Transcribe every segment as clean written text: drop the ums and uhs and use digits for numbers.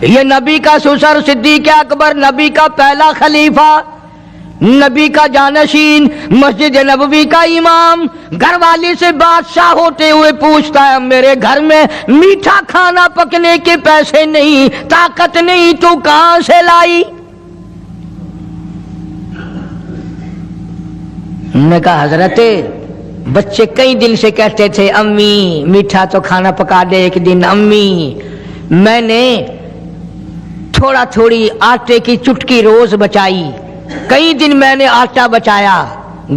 یہ نبی کا سسر صدیق اکبر، نبی کا پہلا خلیفہ، نبی کا جانشین، مسجد نبوی کا امام، گھر والی سے بادشاہ ہوتے ہوئے پوچھتا ہے میرے گھر میں میٹھا کھانا پکنے کے پیسے نہیں، طاقت نہیں، تو کہاں سے لائی؟ انہوں نے کہا حضرت بچے کئی دن سے کہتے تھے امی میٹھا تو کھانا پکا دے ایک دن، امی میں نے تھوڑا تھوڑی آٹے کی چٹکی روز بچائی، کئی دن میں نے آٹا بچایا،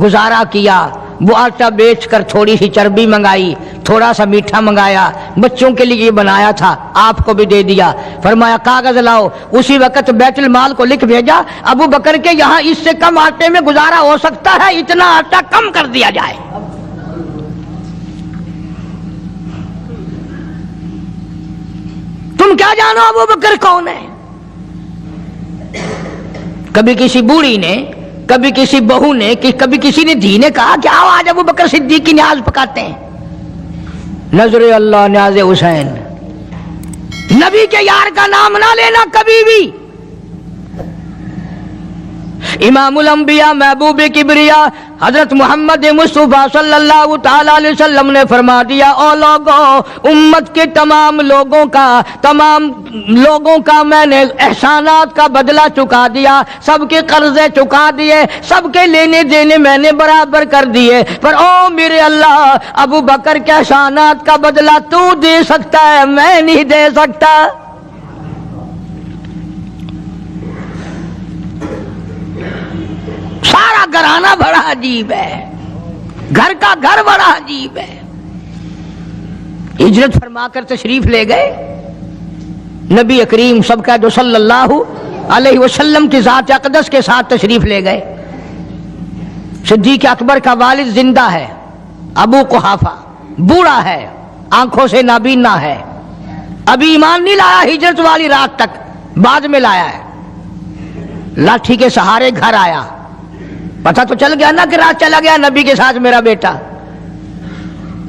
گزارا کیا، وہ آٹا بیچ کر تھوڑی سی چربی منگائی، تھوڑا سا میٹھا منگایا، بچوں کے لیے بنایا تھا، آپ کو بھی دے دیا۔ فرمایا کاغذ لاؤ، اسی وقت بیت المال کو لکھ بھیجا ابو بکر کے یہاں اس سے کم آٹے میں گزارا ہو سکتا ہے، اتنا آٹا کم کر دیا جائے۔ تم کیا جانو ابو بکر کون ہے؟ کبھی کسی بوڑھی نے، کبھی کسی بہو نے، کبھی کسی نے دھی نے کہا کہ آؤ آج ابو بکر صدیق کی نیاز پکاتے ہیں۔ نظر اللہ نیاز حسین، نبی کے یار کا نام نہ لینا کبھی بھی۔ امام الانبیاء محبوب کبریا حضرت محمد مصطفیٰ صلی اللہ تعالی علیہ وسلم نے فرما دیا او لوگوں، امت کے تمام لوگوں کا میں نے احسانات کا بدلہ چکا دیا، سب کے قرضے چکا دیے، سب کے لینے دینے میں نے برابر کر دیے، پر او میرے اللہ ابو بکر کے احسانات کا بدلہ تو دے سکتا ہے، میں نہیں دے سکتا۔ سارا گھرانہ بڑا عجیب ہے، گھر کا گھر بڑا عجیب ہے۔ ہجرت فرما کر تشریف لے گئے نبی کریم سب کا جو صلی اللہ علیہ وسلم کی ذات اقدس کے ساتھ تشریف لے گئے۔ صدیق اکبر کا والد زندہ ہے، ابو قحافہ بوڑھا ہے، آنکھوں سے نابینا ہے، ابھی ایمان نہیں لایا ہجرت والی رات تک، بعد میں لایا ہے، لاٹھی کے سہارے گھر آیا، پتہ تو چل گیا نا کہ رات چلا گیا نبی کے ساتھ میرا بیٹا،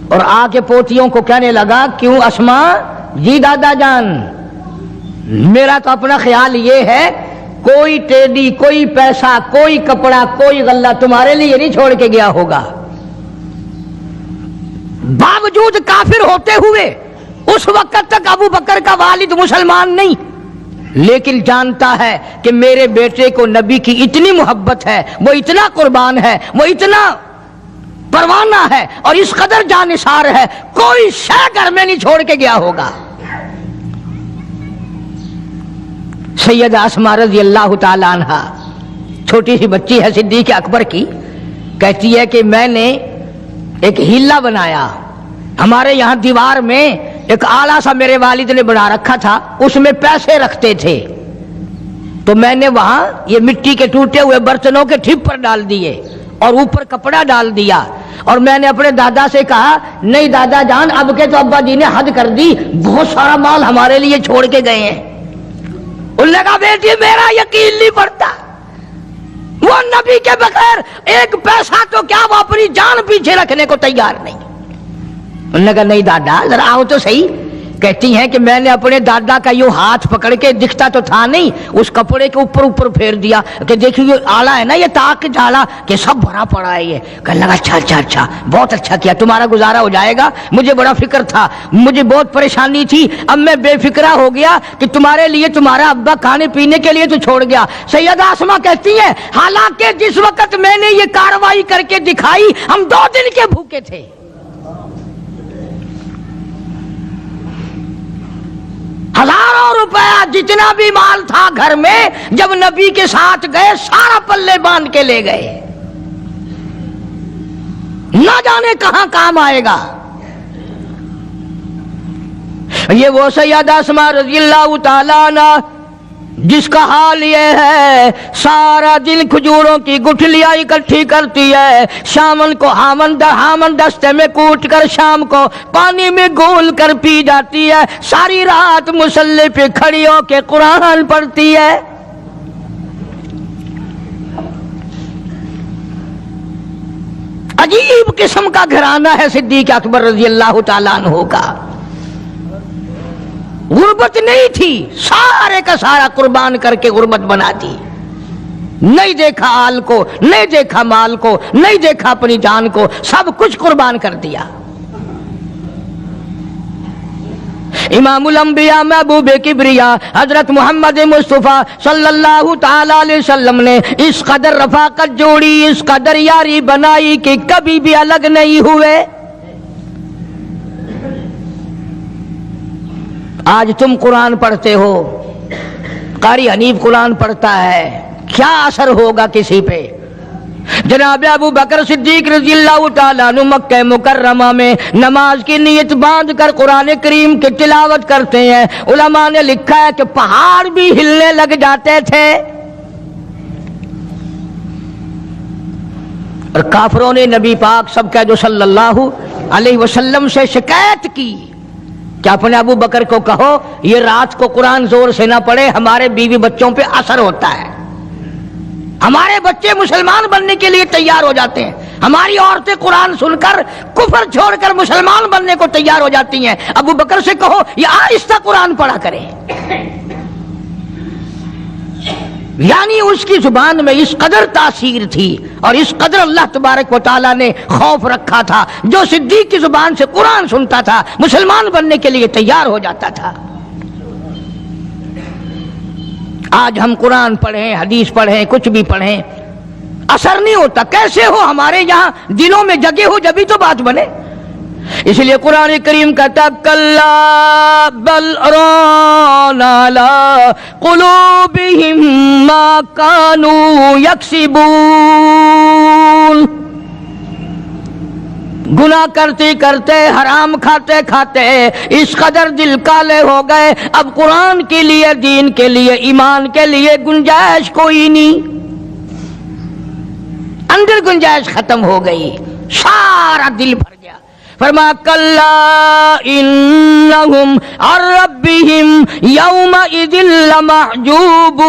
اور آ کے پوتیوں کو کہنے لگا کیوں اسما جی دادا جان، میرا تو اپنا خیال یہ ہے کوئی ٹیڈی، کوئی پیسہ، کوئی کپڑا، کوئی غلہ تمہارے لیے نہیں چھوڑ کے گیا ہوگا۔ باوجود کافر ہوتے ہوئے اس وقت تک ابو بکر کا والد مسلمان نہیں، لیکن جانتا ہے کہ میرے بیٹے کو نبی کی اتنی محبت ہے، وہ اتنا قربان ہے، وہ اتنا پروانہ ہے اور اس قدر جانثار ہے، کوئی شے گھر میں نہیں چھوڑ کے گیا ہوگا۔ سیدہ اسماء رضی اللہ تعالی عنہا چھوٹی سی بچی ہے صدیق اکبر کی، کہتی ہے کہ میں نے ایک ہیلا بنایا، ہمارے یہاں دیوار میں ایک آلہ سا میرے والد نے بنا رکھا تھا، اس میں پیسے رکھتے تھے، تو میں نے وہاں یہ مٹی کے ٹوٹے ہوئے برتنوں کے ٹھپ پر ڈال دیے اور اوپر کپڑا ڈال دیا، اور میں نے اپنے دادا سے کہا نہیں دادا جان اب کے تو ابا جی نے حد کر دی، بہت سارا مال ہمارے لیے چھوڑ کے گئے ہیں۔ انہوں نے کہا بیٹی میرا یقین نہیں پڑتا، وہ نبی کے بغیر ایک پیسہ تو کیا وہ اپنی جان پیچھے رکھنے کو تیار نہیں۔ انہوں نے کہا نہیں دادا ذرا آؤ تو صحیح۔ کہتی ہیں کہ میں نے اپنے دادا کا یوں ہاتھ پکڑ کے، دکھتا تو تھا نہیں، اس کپڑے کے اوپر پھیر دیا کہ دیکھیے یہ آلہ ہے نا، یہ تاک جھالا کہ سب بھرا پڑا ہے۔ یہ کہنے لگا اچھا بہت اچھا کیا، تمہارا گزارا ہو جائے گا، مجھے بڑا فکر تھا، مجھے بہت پریشانی تھی، اب میں بے فکرہ ہو گیا کہ تمہارے لیے تمہارا ابا کھانے پینے کے لیے تو چھوڑ گیا۔ سیدہ اسماء کہتی ہیں حالانکہ جس وقت میں نے یہ کارروائی کر کے دکھائی ہم 2 دن کے بھوکے تھے۔ ہزاروں روپیہ جتنا بھی مال تھا گھر میں جب نبی کے ساتھ گئے سارا پلے باندھ کے لے گئے، نہ جانے کہاں کام آئے گا۔ یہ وہ سیدہ اسماء رضی اللہ تعالی عنہ جس کا حال یہ ہے سارا دن کھجوروں کی گٹھلیاں اکٹھی کرتی ہے، شامن کو ہامن دستے میں کوٹ کر شام کو پانی میں گھول کر پی جاتی ہے، ساری رات مصلی پہ کھڑی ہو کے قرآن پڑھتی ہے۔ عجیب قسم کا گھرانہ ہے صدیق اکبر رضی اللہ تعالیٰ عنہ کا۔ غربت نہیں تھی، سارے کا سارا قربان کر کے غربت بنا دی. نہیں دیکھا آل کو، نہیں دیکھا مال کو، نہیں دیکھا اپنی جان کو، سب کچھ قربان کر دیا. امام الانبیاء محبوب کبریا حضرت محمد مصطفیٰ صلی اللہ تعالی علیہ وسلم نے اس قدر رفاقت جوڑی، اس قدر یاری بنائی کہ کبھی بھی الگ نہیں ہوئے. آج تم قرآن پڑھتے ہو، قاری حنیف قرآن پڑھتا ہے، کیا اثر ہوگا کسی پہ؟ جناب ابو بکر صدیق رضی اللہ تعالیٰ عنہ مکہ مکرمہ میں نماز کی نیت باندھ کر قرآن کریم کی تلاوت کرتے ہیں. علماء نے لکھا ہے کہ پہاڑ بھی ہلنے لگ جاتے تھے. اور کافروں نے نبی پاک سب کا جو صلی اللہ علیہ وسلم سے شکایت کی کہ اپنے ابو بکر کو کہو یہ رات کو قرآن زور سے نہ پڑھے، ہمارے بیوی بچوں پہ اثر ہوتا ہے، ہمارے بچے مسلمان بننے کے لیے تیار ہو جاتے ہیں، ہماری عورتیں قرآن سن کر کفر چھوڑ کر مسلمان بننے کو تیار ہو جاتی ہیں. ابو بکر سے کہو یہ آہستہ قرآن پڑھا کرے. یعنی اس کی زبان میں اس قدر تاثیر تھی اور اس قدر اللہ تبارک و تعالیٰ نے خوف رکھا تھا، جو صدیق کی زبان سے قرآن سنتا تھا مسلمان بننے کے لیے تیار ہو جاتا تھا. آج ہم قرآن پڑھیں، حدیث پڑھیں، کچھ بھی پڑھیں، اثر نہیں ہوتا. کیسے ہو؟ ہمارے یہاں دلوں میں جگہ ہو جبھی تو بات بنے. اس لیے قرآن کریم کہتا کلا بل ران علی قلوبہم ما کانوا یکسبون. گناہ کرتے کرتے، حرام کھاتے کھاتے اس قدر دل کالے ہو گئے، اب قرآن کے لیے، دین کے لیے، ایمان کے لیے گنجائش کوئی نہیں، اندر گنجائش ختم ہو گئی، سارا دل بھر گیا. فرمایا کلا انہم عن ربہم یومئذ لمحجوبون.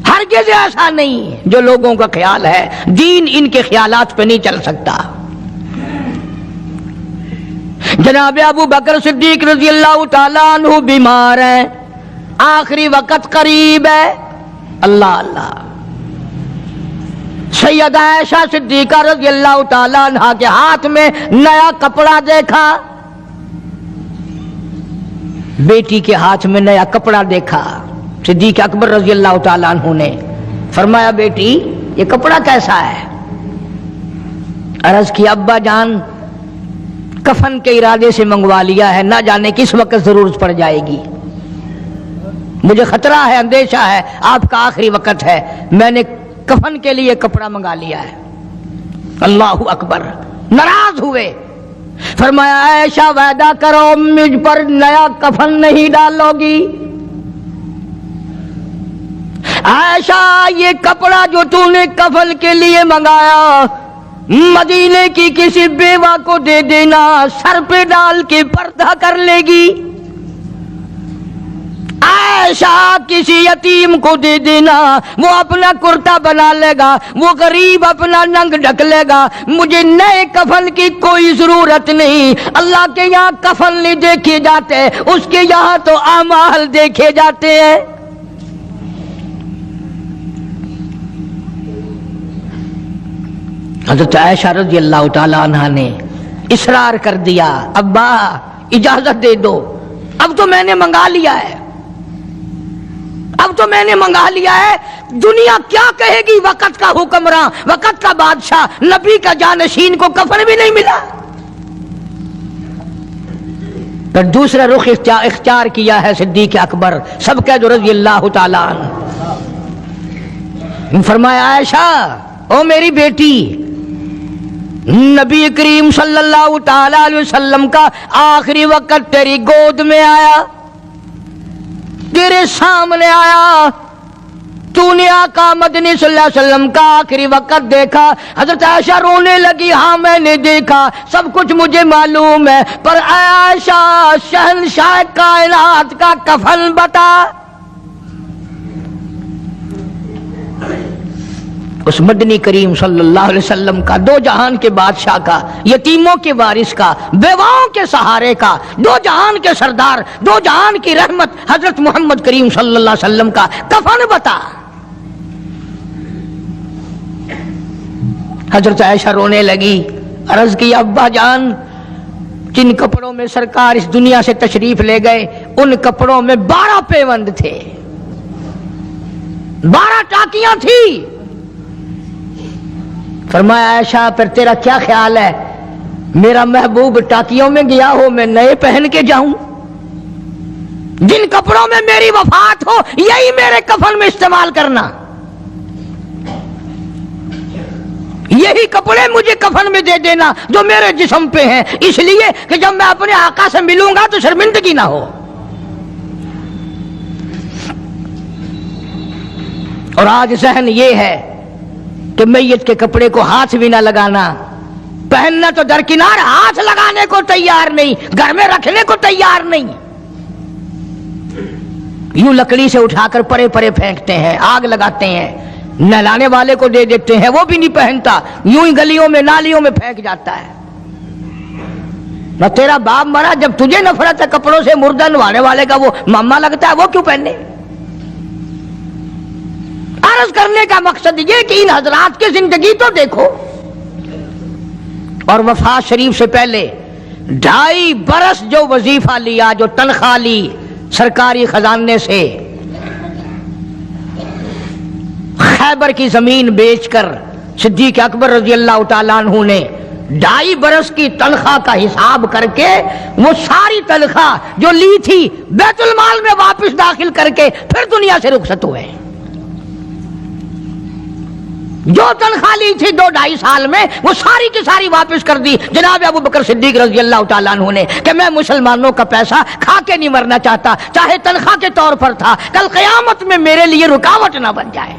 ہرگز ایسا نہیں جو لوگوں کا خیال ہے، دین ان کے خیالات پہ نہیں چل سکتا. جناب ابو بکر صدیق رضی اللہ تعالیٰ عنہ بیمار ہیں، آخری وقت قریب ہے. اللہ اللہ. سیدہ عائشہ صدیقہ رضی اللہ تعالیٰ عنہ کے ہاتھ میں نیا کپڑا دیکھا، بیٹی کے ہاتھ میں نیا کپڑا دیکھا. صدیق اکبر رضی اللہ تعالیٰ عنہ نے فرمایا بیٹی یہ کپڑا کیسا ہے؟ عرض کی ابا جان کفن کے ارادے سے منگوا لیا ہے، نہ جانے کس وقت ضرورت پڑ جائے گی، مجھے خطرہ ہے، اندیشہ ہے، آپ کا آخری وقت ہے، میں نے کفن کے لیے کپڑا منگا لیا ہے. اللہ اکبر. ناراض ہوئے. فرمایا عائشہ وعدہ کرو مجھ پر نیا کفن نہیں ڈالو گی. عائشہ یہ کپڑا جو تو نے کفن کے لیے منگایا مدینے کی کسی بیوہ کو دے دینا، سر پہ ڈال کے پردہ کر لے گی. عائشہ کسی یتیم کو دے دینا، وہ اپنا کرتا بنا لے گا، وہ غریب اپنا ننگ ڈھک لے گا، مجھے نئے کفن کی کوئی ضرورت نہیں. اللہ کے یہاں کفن نہیں دیکھے جاتے، اس کے یہاں تو اعمال دیکھے جاتے ہیں. حضرت عائشہ رضی اللہ تعالی عنہا نے اصرار کر دیا، ابا اجازت دے دو، اب تو میں نے منگا لیا ہے، اب تو میں نے منگا لیا ہے، دنیا کیا کہے گی؟ وقت کا حکمراں، وقت کا بادشاہ، نبی کا جانشین کو کفن بھی نہیں ملا. پھر دوسرا رخ اختیار کیا ہے صدیق اکبر سب کا جو رضی اللہ تعالیٰ عنہ. فرمایا عائشہ او میری بیٹی، نبی کریم صلی اللہ تعالی علیہ وسلم کا آخری وقت تیری گود میں آیا، تیرے سامنے آیا، تو نے آقا مدنی صلی اللہ علیہ وسلم کا آخری وقت دیکھا. حضرت عائشہ رونے لگی، ہاں میں نے دیکھا، سب کچھ مجھے معلوم ہے، پر عائشہ شہنشاہ کائنات کا کفن بتا. اس مدنی کریم صلی اللہ علیہ وسلم کا، دو جہان کے بادشاہ کا، یتیموں کے وارث کا، بیواؤں کے سہارے کا، دو جہان کے سردار، دو جہان کی رحمت حضرت محمد کریم صلی اللہ علیہ وسلم کا کفن بتا۔ حضرت عائشہ رونے لگی، عرض کی ابا جان جن کپڑوں میں سرکار اس دنیا سے تشریف لے گئے ان کپڑوں میں 12 پیوند تھے، 12 ٹاکیاں تھی۔ فرمایا عائشہ پھر تیرا کیا خیال ہے، میرا محبوب ٹاکیوں میں گیا ہو میں نئے پہن کے جاؤں؟ جن کپڑوں میں میری وفات ہو یہی میرے کفن میں استعمال کرنا، یہی کپڑے مجھے کفن میں دے دینا جو میرے جسم پہ ہیں، اس لیے کہ جب میں اپنے آقا سے ملوں گا تو شرمندگی نہ ہو۔ اور آج ذہن یہ ہے کہ میت کے کپڑے کو ہاتھ بھی نہ لگانا، پہننا تو درکنار، ہاتھ لگانے کو تیار نہیں، گھر میں رکھنے کو تیار نہیں، یوں لکڑی سے اٹھا کر پرے پرے پھینکتے ہیں، آگ لگاتے ہیں، نہلانے والے کو دے دیتے ہیں، وہ بھی نہیں پہنتا، یوں ہی گلیوں میں نالیوں میں پھینک جاتا ہے۔ نہ تیرا باپ مرا، جب تجھے نفرت ہے کپڑوں سے، مردہ نوانے والے کا وہ ماما لگتا ہے، وہ کیوں پہنے؟ عرض کرنے کا مقصد یہ کہ ان حضرات کی زندگی تو دیکھو، اور وفات شریف سے پہلے 2.5 برس جو وظیفہ لیا، جو تنخواہ لی سرکاری خزانے سے، خیبر کی زمین بیچ کر صدیق اکبر رضی اللہ تعالیٰ عنہ نے 2.5 برس کی تنخواہ کا حساب کر کے وہ ساری تنخواہ جو لی تھی بیت المال میں واپس داخل کر کے پھر دنیا سے رخصت ہوئے۔ جو تنخواہ لی تھی 2-2.5 سال میں وہ ساری کی ساری واپس کر دی جناب ابو بکر صدیق رضی اللہ تعالیٰ عنہ نے، کہ میں مسلمانوں کا پیسہ کھا کے نہیں مرنا چاہتا، چاہے تنخواہ کے طور پر تھا، کل قیامت میں میرے لیے رکاوٹ نہ بن جائے۔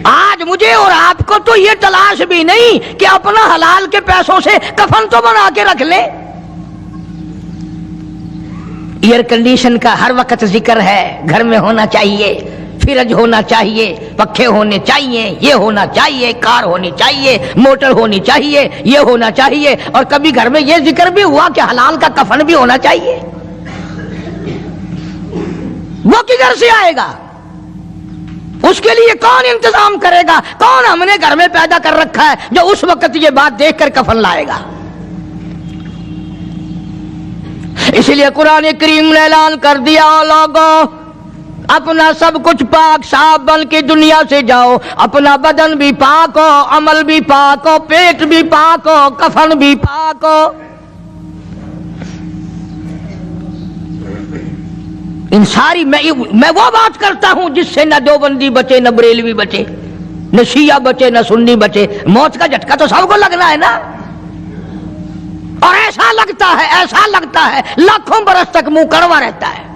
آج مجھے اور آپ کو تو یہ تلاش بھی نہیں کہ اپنا حلال کے پیسوں سے کفن تو بنا کے رکھ لیں۔ ایئر کنڈیشن کا ہر وقت ذکر ہے، گھر میں ہونا چاہیے، فریج ہونا چاہیے، پنکھے ہونے چاہیے، یہ ہونا چاہیے، کار ہونی چاہیے، موٹر ہونی چاہیے، یہ ہونا چاہیے، اور کبھی گھر میں یہ ذکر بھی ہوا کہ حلال کا کفن بھی ہونا چاہیے۔ وہ کدھر سے آئے گا؟ اس کے لیے کون انتظام کرے گا؟ کون ہم نے گھر میں پیدا کر رکھا ہے جو اس وقت یہ بات دیکھ کر کفن لائے گا؟ اس لیے قرآن کریم نے اعلان کر دیا، لوگوں اپنا سب کچھ پاک صاف بن کے دنیا سے جاؤ، اپنا بدن بھی پاک ہو، عمل بھی پاک ہو، پیٹ بھی پاک ہو، کفن بھی پاک ہو۔ ان ساری میں وہ بات کرتا ہوں جس سے نہ دیوبندی بچے، نہ بریلوی بچے، نہ شیعہ بچے، نہ سنی بچے۔ موت کا جھٹکا تو سب کو لگنا ہے نا، اور ایسا لگتا ہے لاکھوں برس تک منہ کڑوا رہتا ہے۔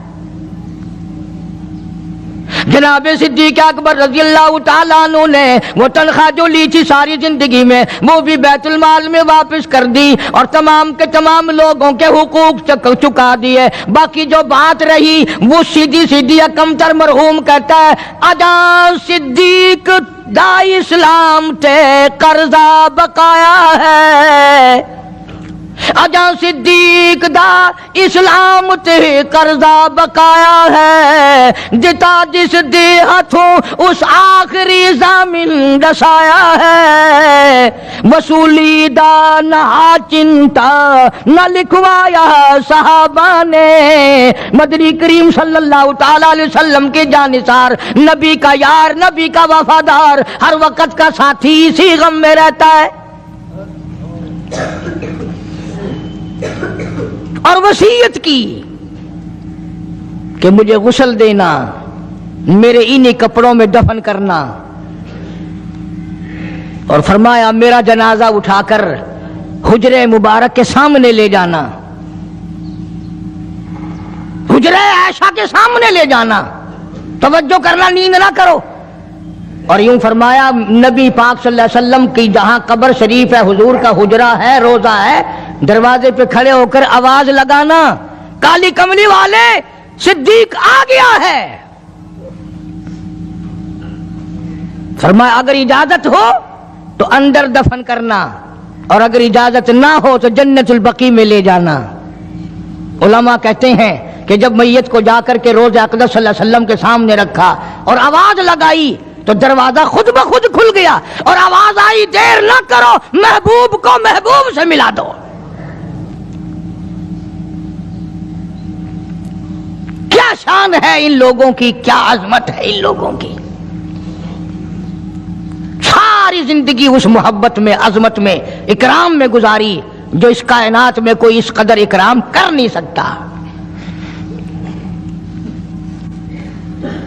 جناب صدیق اکبر رضی اللہ تعالیٰ عنہ نے وہ تنخواہ جو لی تھی ساری زندگی میں وہ بھی بیت المال میں واپس کر دی، اور تمام کے تمام لوگوں کے حقوق چکا دیے۔ باقی جو بات رہی وہ سیدھی اکمتر مرحوم کہتا ہے، اجاں صدیق دا اسلام تے قرضہ بقایا ہے، اجاں صدیق دا اسلام تے قرضہ بقایا ہے، جتا جس دے ہاتھوں اس آخری ضامن دسایا ہے، وصولی دا نہ چنتا نہ لکھوایا صحابہ نے، مدنی کریم صلی اللہ تعالی علیہ وسلم کے جانثار، نبی کا یار، نبی کا وفادار، ہر وقت کا ساتھی، اسی غم میں رہتا ہے۔ اور وصیت کی کہ مجھے غسل دینا، میرے انہی کپڑوں میں دفن کرنا، اور فرمایا میرا جنازہ اٹھا کر حجرے مبارک کے سامنے لے جانا، حجرے عائشہ کے سامنے لے جانا، توجہ کرنا، نیند نہ کرو۔ اور یوں فرمایا نبی پاک صلی اللہ علیہ وسلم کی جہاں قبر شریف ہے، حضور کا حجرہ ہے، روضہ ہے، دروازے پہ کھڑے ہو کر آواز لگانا، کالی کملی والے صدیق آ گیا ہے۔ فرمایا اگر اجازت ہو تو اندر دفن کرنا اور اگر اجازت نہ ہو تو جنت البقیع میں لے جانا۔ علماء کہتے ہیں کہ جب میت کو جا کر کے روضہ اقدس صلی اللہ علیہ وسلم کے سامنے رکھا اور آواز لگائی تو دروازہ خود بخود کھل گیا اور آواز آئی دیر نہ کرو، محبوب کو محبوب سے ملا دو۔ کیا شان ہے ان لوگوں کی، کیا عظمت ہے ان لوگوں کی، ساری زندگی اس محبت میں، عظمت میں، اکرام میں گزاری جو اس کائنات میں کوئی اس قدر اکرام کر نہیں سکتا۔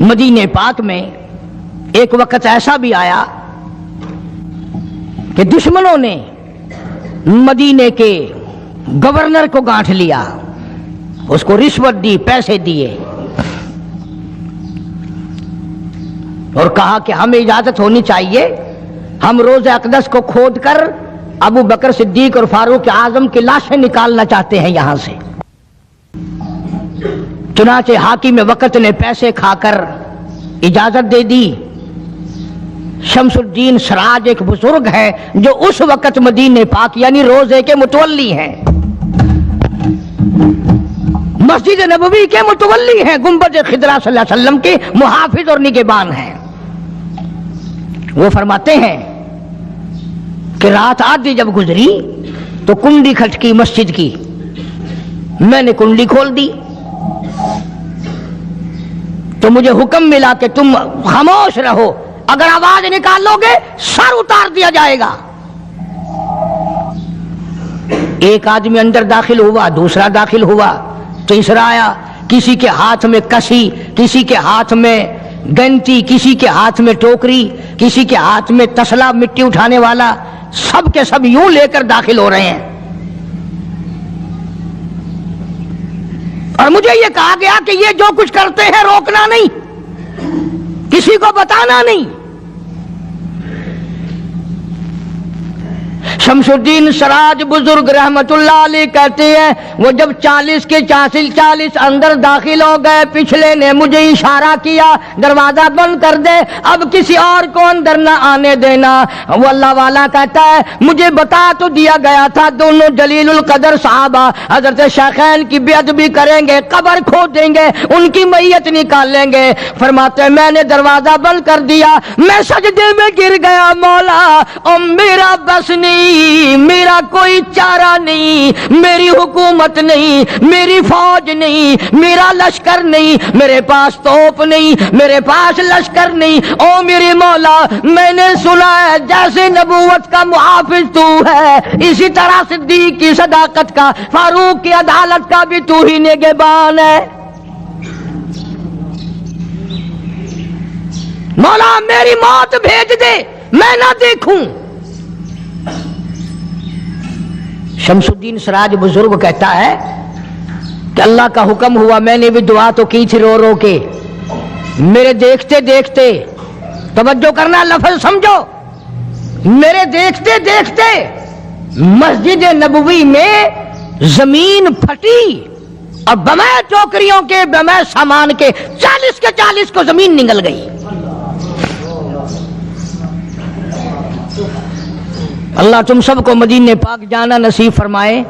مدینہ پاک میں ایک وقت ایسا بھی آیا کہ دشمنوں نے مدینے کے گورنر کو گانٹھ لیا، اس کو رشوت دی، پیسے دیے اور کہا کہ ہمیں اجازت ہونی چاہیے، ہم روضہ اقدس کو کھود کر ابو بکر صدیق اور فاروق اعظم کی لاشیں نکالنا چاہتے ہیں یہاں سے۔ چنانچہ حاکم وقت نے پیسے کھا کر اجازت دے دی۔ شمس الدین سراج ایک بزرگ ہے جو اس وقت مدینہ پاک یعنی روضے کے متولی ہیں، مسجد نبوی کے متولی ہیں، گنبد خضرا صلی اللہ علیہ وسلم کے محافظ اور نگہبان ہیں۔ وہ فرماتے ہیں کہ رات آدھی جب گزری تو کنڈی کھٹکی مسجد کی، میں نے کنڈی کھول دی تو مجھے حکم ملا کہ تم خاموش رہو، اگر آواز نکالو گے سر اتار دیا جائے گا۔ ایک آدمی اندر داخل ہوا، دوسرا داخل ہوا، تیسرا آیا، کسی کے ہاتھ میں کسی، کسی کے ہاتھ میں گنتی، کسی کے ہاتھ میں ٹوکری، کسی کے ہاتھ میں تسلا مٹی اٹھانے والا، سب کے سب یوں لے کر داخل ہو رہے ہیں۔ اور مجھے یہ کہا گیا کہ یہ جو کچھ کرتے ہیں روکنا نہیں، کسی کو بتانا نہیں۔ شمس الدین سراج بزرگ رحمت اللہ علیہ کہتے ہیں وہ جب 40 کے 40 اندر داخل ہو گئے، پچھلے نے مجھے اشارہ کیا دروازہ بند کر دے، اب کسی اور کو اندر نہ آنے دینا۔ وہ اللہ والا کہتا ہے مجھے بتا تو دیا گیا تھا دونوں جلیل القدر صحابہ حضرت شیخین کی بے ادبی کریں گے، قبر کھود دیں گے، ان کی میت نکال لیں گے۔ فرماتے میں نے دروازہ بند کر دیا، میں سجدے میں گر گیا، مولا او میرا بس نہیں، میرا کوئی چارہ نہیں، میری حکومت نہیں، میری فوج نہیں، میرا لشکر نہیں، میرے پاس توپ نہیں، میرے پاس لشکر نہیں، او میرے مولا میں نے سنا ہے جیسے نبوت کا محافظ تو ہے، اسی طرح صدیق کی صداقت کا، فاروق کی عدالت کا بھی تو ہی نگہبان ہے۔ مولا میری موت بھیج دے، میں نہ دیکھوں۔ شمس الدین سراج بزرگ کہتا ہے کہ اللہ کا حکم ہوا، میں نے بھی دعا تو کی تھی رو رو کے، میرے دیکھتے دیکھتے، توجہ کرنا لفظ سمجھو، میرے دیکھتے دیکھتے مسجد نبوی میں زمین پھٹی اور بمے ٹوکریوں کے، بمے سامان کے 40 کے 40 کو زمین نگل گئی۔ اللہ تم سب کو مدینہ پاک جانا نصیب فرمائے۔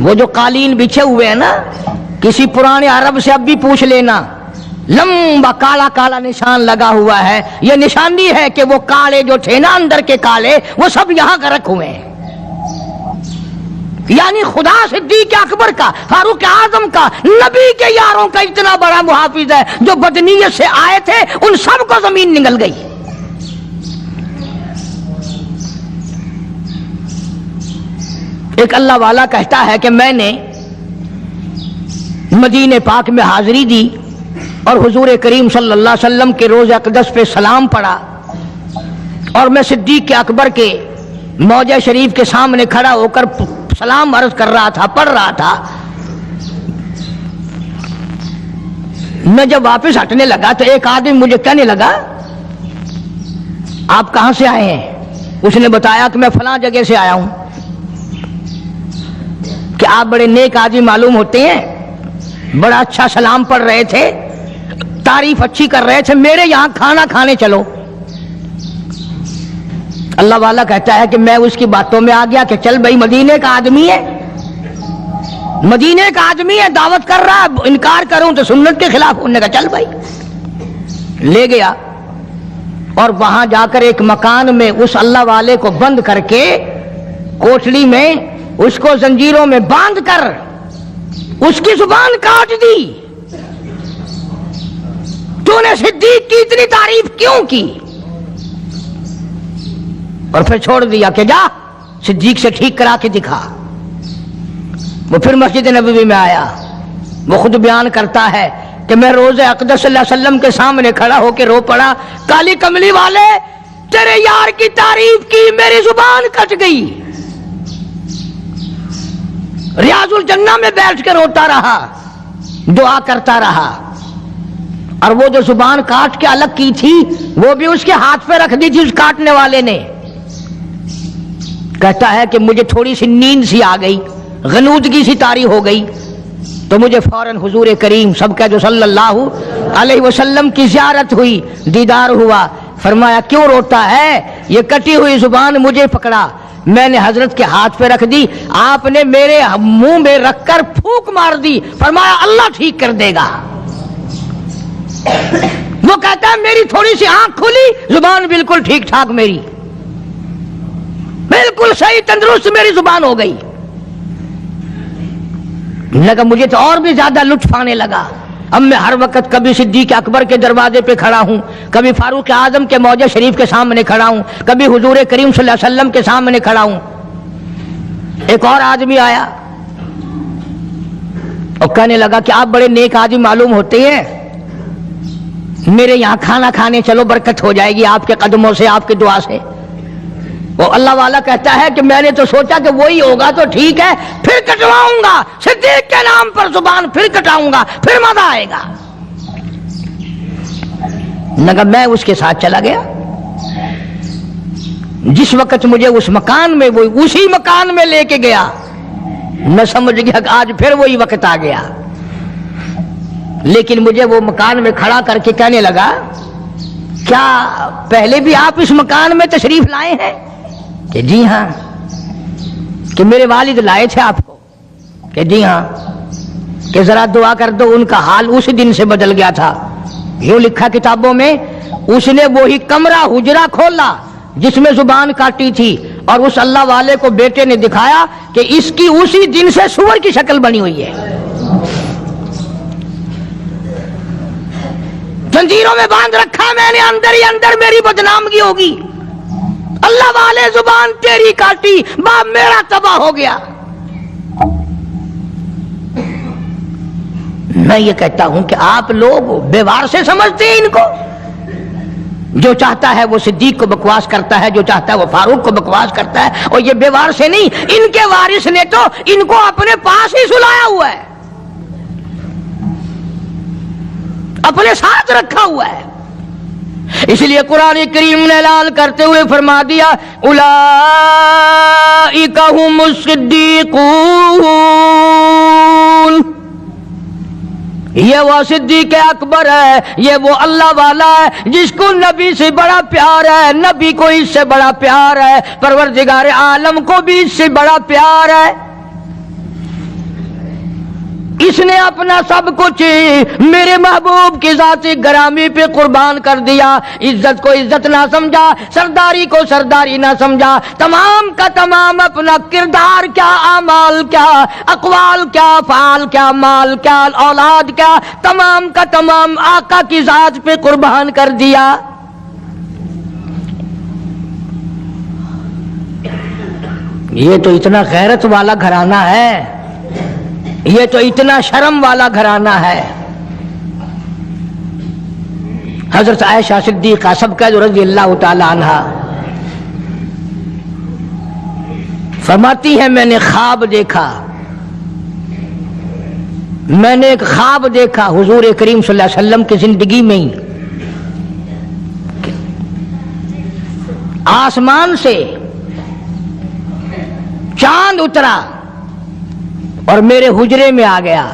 وہ جو قالین بچھے ہوئے ہیں نا، کسی پرانے عرب سے اب بھی پوچھ لینا، لمبا کالا کالا نشان لگا ہوا ہے، یہ نشانی ہے کہ وہ کالے جو تھے نا اندر کے کالے، وہ سب یہاں غرق ہوئے ہیں۔ یعنی خدا صدیق اکبر کا، فاروق اعظم کا، نبی کے یاروں کا اتنا بڑا محافظ ہے، جو بدنیت سے آئے تھے ان سب کو زمین نگل گئی۔ ایک اللہ والا کہتا ہے کہ میں نے مدینہ پاک میں حاضری دی اور حضور کریم صلی اللہ علیہ وسلم کے روضہ اقدس پہ سلام پڑھا، اور میں صدیق اکبر کے موضع شریف کے سامنے کھڑا ہو کر سلام عرض کر رہا تھا، پڑھ رہا تھا۔ میں جب واپس ہٹنے لگا تو ایک آدمی مجھے کہنے لگا آپ کہاں سے آئے ہیں؟ اس نے بتایا کہ میں فلاں جگہ سے آیا ہوں۔ کہ آپ بڑے نیک آدمی معلوم ہوتے ہیں، بڑا اچھا سلام پڑھ رہے تھے، تعریف اچھی کر رہے تھے، میرے یہاں کھانا کھانے چلو۔ اللہ والا کہتا ہے کہ میں اس کی باتوں میں آ گیا کہ چل بھائی مدینے کا آدمی ہے، مدینے کا آدمی ہے، دعوت کر رہا ہے، انکار کروں تو سنت کے خلاف، انہوں نے کہا چل بھائی، لے گیا اور وہاں جا کر ایک مکان میں اس اللہ والے کو بند کر کے کوٹڑی میں اس کو زنجیروں میں باندھ کر اس کی زبان کاٹ دی۔ تو نے صدیق کی اتنی تعریف کیوں کی؟ اور پھر چھوڑ دیا کہ جا صدیق سے ٹھیک کرا کے دکھا۔ وہ پھر مسجد نبوی میں آیا، وہ خود بیان کرتا ہے کہ میں روضہ اقدس صلی اللہ علیہ وسلم کے سامنے کھڑا ہو کے رو پڑا، کالی کملی والے تیرے یار کی تعریف کی میری زبان کٹ گئی۔ ریاض الجنہ میں بیٹھ کے روتا رہا، دعا کرتا رہا، اور وہ جو زبان کاٹ کے الگ کی تھی وہ بھی اس کے ہاتھ پہ رکھ دی تھی اس کاٹنے والے نے۔ کہتا ہے کہ مجھے تھوڑی سی نیند سی آ گئی، غنودگی سی طاری ہو گئی، تو مجھے فوراً حضور کریم سب کا جو صلی اللہ علیہ وسلم کی زیارت ہوئی، دیدار ہوا۔ فرمایا کیوں روتا ہے؟ یہ کٹی ہوئی زبان مجھے پکڑا، میں نے حضرت کے ہاتھ پہ رکھ دی، آپ نے میرے منہ میں رکھ کر پھونک مار دی، فرمایا اللہ ٹھیک کر دے گا۔ وہ کہتا ہے میری تھوڑی سی آنکھ کھلی، زبان بالکل ٹھیک ٹھاک، میری بالکل صحیح تندرست میری زبان ہو گئی۔ لگا مجھے تو اور بھی زیادہ لطف آنے لگا، اب میں ہر وقت کبھی صدیق اکبر کے دروازے پہ کھڑا ہوں، کبھی فاروق اعظم کے موضع شریف کے سامنے کھڑا ہوں، کبھی حضور کریم صلی اللہ علیہ وسلم کے سامنے کھڑا ہوں۔ ایک اور آدمی آیا اور کہنے لگا کہ آپ بڑے نیک آدمی معلوم ہوتے ہیں، میرے یہاں کھانا کھانے چلو، برکت ہو جائے گی آپ کے قدموں سے، آپ کی دعا سے۔ وہ اللہ والا کہتا ہے کہ میں نے تو سوچا کہ وہی ہوگا تو ٹھیک ہے، پھر کٹواؤں گا صدیق کے نام پر زبان، پھر کٹاؤں گا، پھر مزہ آئے گا۔ لگا میں اس کے ساتھ چلا گیا۔ جس وقت مجھے اس مکان میں، وہ اسی مکان میں لے کے گیا، میں سمجھ گیا کہ آج پھر وہی وقت آ گیا۔ لیکن مجھے وہ مکان میں کھڑا کر کے کہنے لگا کیا پہلے بھی آپ اس مکان میں تشریف لائے ہیں؟ کہ جی ہاں۔ کہ میرے والد لائے تھے آپ کو؟ کہ جی ہاں۔ کہ ذرا دعا کر دو، ان کا حال اس دن سے بدل گیا تھا۔ یوں لکھا کتابوں میں، اس نے وہی کمرہ حجرہ کھولا جس میں زبان کاٹی تھی، اور اس اللہ والے کو بیٹے نے دکھایا کہ اس کی اسی دن سے سور کی شکل بنی ہوئی ہے، زنجیروں میں باندھ رکھا میں نے، اندر ہی اندر میری بدنامگی ہوگی۔ اللہ والے زبان تیری کاٹی، باپ میرا تباہ ہو گیا۔ میں یہ کہتا ہوں کہ آپ لوگ بیوار سے سمجھتے ہیں ان کو، جو چاہتا ہے وہ صدیق کو بکواس کرتا ہے، جو چاہتا ہے وہ فاروق کو بکواس کرتا ہے، اور یہ بیوار سے نہیں، ان کے وارث نے تو ان کو اپنے پاس ہی سلایا ہوا ہے، اپنے ساتھ رکھا ہوا ہے۔ اس لیے قرآن کریم نے اعلان کرتے ہوئے فرما دیا اولئک ھم الصدیقون، یہ وہ صدیق اکبر ہے، یہ وہ اللہ والا ہے جس کو نبی سے بڑا پیار ہے، نبی کو اس سے بڑا پیار ہے، پروردگار عالم کو بھی اس سے بڑا پیار ہے۔ اس نے اپنا سب کچھ میرے محبوب کی ذات گرامی پہ قربان کر دیا، عزت کو عزت نہ سمجھا، سرداری کو سرداری نہ سمجھا، تمام کا تمام اپنا کردار کیا، اعمال کیا، اقوال کیا، افعال کیا، مال کیا، اولاد کیا، تمام کا تمام آقا کی ذات پہ قربان کر دیا۔ یہ تو اتنا غیرت والا گھرانہ ہے، یہ تو اتنا شرم والا گھرانہ ہے۔ حضرت عائشہ صدیقہ سب کا رضی اللہ تعالی عنہا فرماتی ہے میں نے خواب دیکھا، میں نے ایک خواب دیکھا حضور کریم صلی اللہ علیہ وسلم کی زندگی میں ہی، آسمان سے چاند اترا اور میرے حجرے میں آ گیا،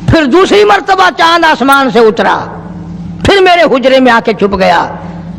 پھر دوسری مرتبہ چاند آسمان سے اترا، پھر میرے حجرے میں آ کے چھپ گیا،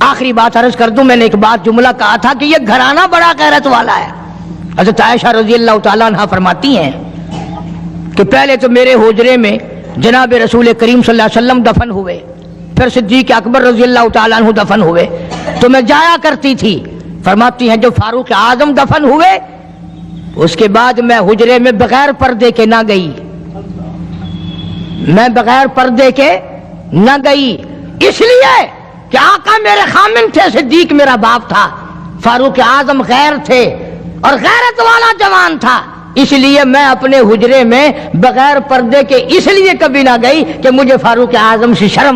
آخری بات عرض کر دوں، میں نے ایک بات جملہ کہا تھا کہ یہ گھرانہ بڑا غیرت والا ہے۔ حضرت عائشہ رضی اللہ تعالیٰ عنہ فرماتی ہیں کہ پہلے تو میرے حجرے میں جناب رسول کریم صلی اللہ علیہ وسلم دفن ہوئے، پھر صدیق اکبر رضی اللہ تعالیٰ عنہ دفن ہوئے، تو میں جایا کرتی تھی۔ فرماتی ہیں جو فاروق اعظم دفن ہوئے اس کے بعد میں حجرے میں بغیر پردے کے نہ گئی، میں بغیر پردے کے نہ گئی، اس لیے کہ آقا میرے خامن تھے، صدیق میرا باپ تھا، فاروق اعظم غیر تھے اور غیرت والا جوان تھا، اس لیے میں اپنے حجرے میں بغیر پردے کے اس لیے کبھی نہ گئی کہ مجھے فاروق اعظم سے شرم